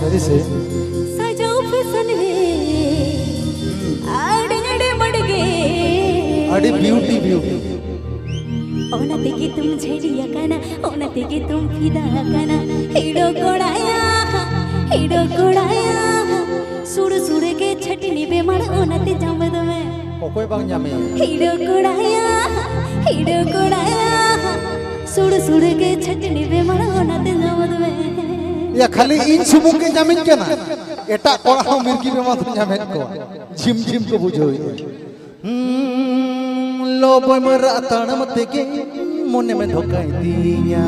ಸರಿ ಸರಿ अड़ी ब्यूटी ब्यूटी ओनते की तुम झेड़िया कना ओनते की तुम फिदा कना हिडो कोड़ाया सुड़ सुड़ के छटनी बे मर ओनते जमद में ओकोय बांग जामे हिडो कोड़ाया सुड़ सुड़ के छटनी बे मर ओनते जमद में या खाली इन सुमुक के जामिन केना एटा कोड़ा हो मिर्गी बे मत जामिन को झिम झिम को बुझोई लोबोय मरा ताणम तेगे मोने में धोकाई दिया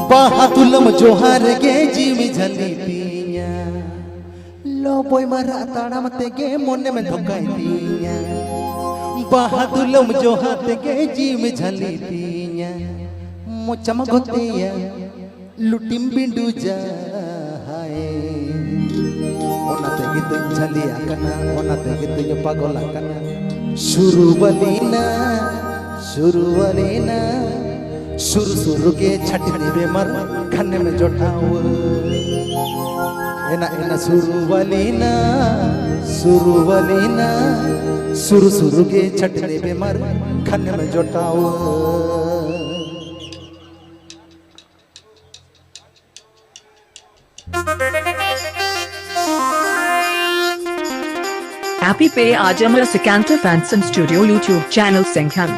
बाहातुलम जोहार गे जीवी झली पिया लोबोय मरा ताणम तेगे मोने में धोकाई दिया बाहातुलम जोहार तेगे जीवी झली पिया मोचम गोतेया लुटिम बिंदु जा हाय ओना तेगे तुम झली आकना ओना तेगे तुम पागल आकना शुरू बलीना शुरू के छटनी बे मर खाने में जोटाओ एना शुरू बलीना शुरू के छटनी बे मर खाने में जोटाओ Happy Pay Ajamara Sikanta Fanson Studio YouTube channel Senghan.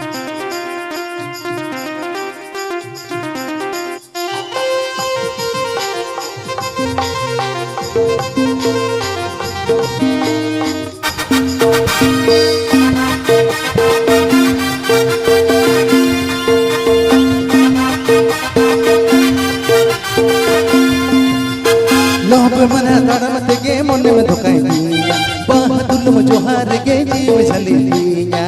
लोभ मना ताड़म तेगे मोने में धोकाई दिया बाहातुलम जोहार गे जीव झली दिया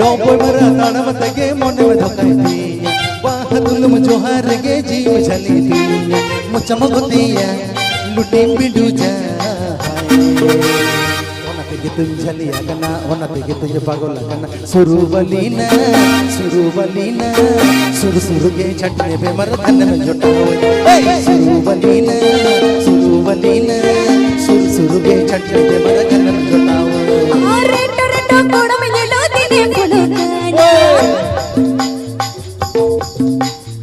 लोभ मना ताड़म तेगे मोने में धोकाई दिया बाहातुलम जोहार गे जीव झली दिया मुचम गोतिया लुटी बिंदु जा ओना तेगे तुम झली आगना ओना तेगे तुम पागल आगना शुरू बलीना सुर के छटने पे मर धन में जोटाओ शुरू बलीना सुर के छटने पे मर धन में जोटाओ अरे टरटो कोड़ में ये लो दिने फुलो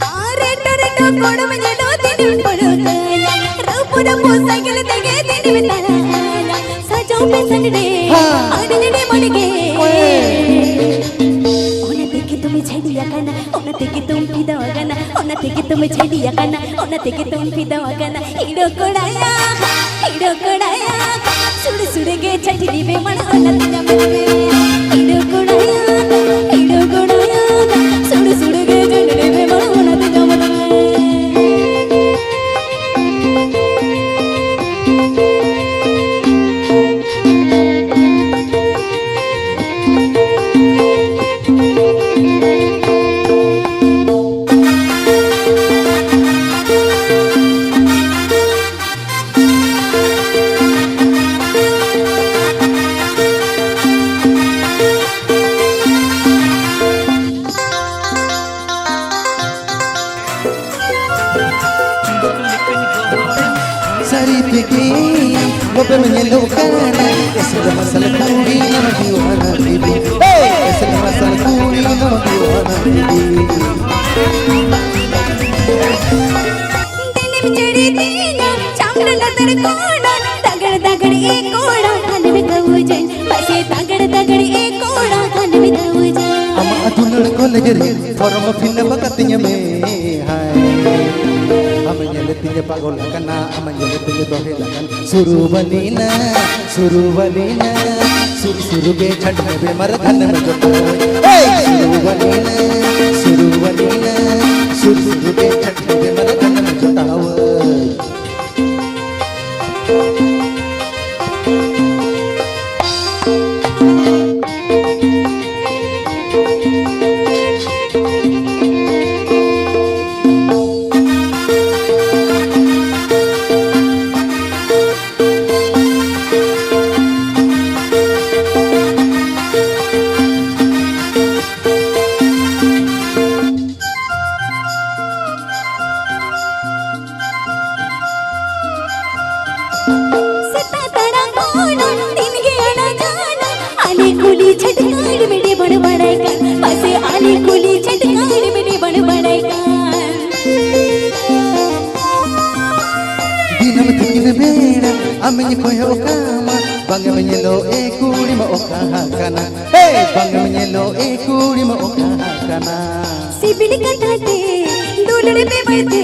अरे टरटो कोड़ में ये लो दिने फुलो रपुरा मोसाइकिल देगे दिने में ताला सजो पे संडे आडने मड़ गए झेड़िया कना ओनते की तुम फिदा कना ओनते की तुम झेड़िया कना ओनते की तुम फिदा कना हिडो कोड़ाया सुड़ सुड़ के छटनी बे मन ओनते जमद में हिडो कोड़ाया सुड़ सुड़ के छटनी बे मन ओनते जमद में Lobe menyelu kana esela masala kuri nama diwana bibi esela masala kuri nama diwana bibi दिल में चढ़ी दीना चांद नजर कोड़ा दगड़ एक कोड़ा खान में कवजन बसे दगड़ एक कोड़ा खान में कवजन ama adunar ko legere forum finna bakatinya me hai amanya letinya pagol kana amanya letinya dohela kan suru balina suru ke chhatne be mar dhan में जोटाओ suru balina suru के chhatne be mar dhan में जोटाओ Amenye koyo kama Bangga menyelo kuri ma oka hakana Hey bangga menyelo kuri ma oka hakana सिबिल कटाते दुलड़े पे बढ़ते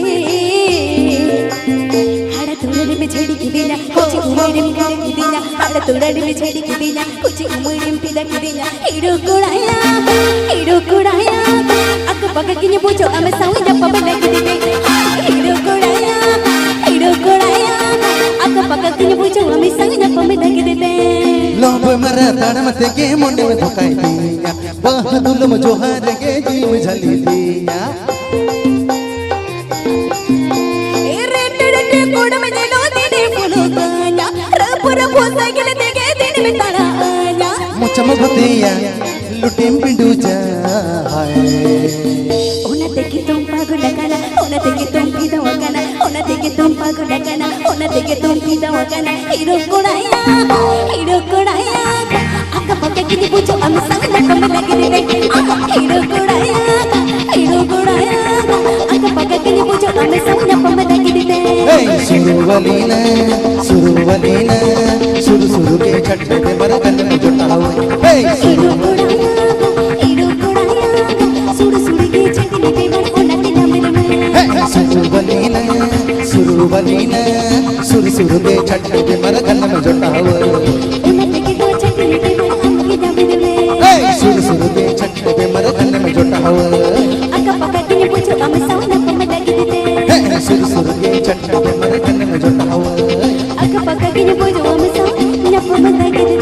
हाड़ा तोड़ने में छड़ी की देना कुछ उम्र में कर की देना हाड़ा तोड़ने में छड़ी की देना कुछ उम्र में पिदा की देना हीरो कुड़ाया अक पक की ने पूछो हम साउ जब पब लग दे हीरो कुड़ाया अक पक की ने पूछो हम साउ जब पब लग दे Lobo marata namate ke monde में धोखाई दिया बहादुर जोहार के जीव झली दिया कोड में जेलो तेरे फूलो गाना रपुर भोसा के ले के दिन में तारा आना मुचम भतिया लुटिम पिंडू जा हाय ओना देखे तुम पागल लगाना ओना देखे तुम पीदा वगाना ओना देखे तुम पागल लगाना ओना देखे तुम पीदा वगाना हीरो कोड़ाया आका पके की पूछो हम संग में कम लगे रे हीरो कोड़ाया आका पके की पूछो हम संग में कम लगे रे सुरुवलीना सुरु के छट्टे पे मरगन में जुटाओ हीरो कोड़ाया सुरु के छट्टे पे मरगन में सुरुवलीना सुरु के छट्टे पे मरगन में जुटाओ सुरु के छट्टे पे मरगन में जुटाओ आका पका की पूछो हम संग में कम लगे रे सुरु के छट्टे पे मरगन में जुटाओ अक पका की पूछो हम संग में कम लगे रे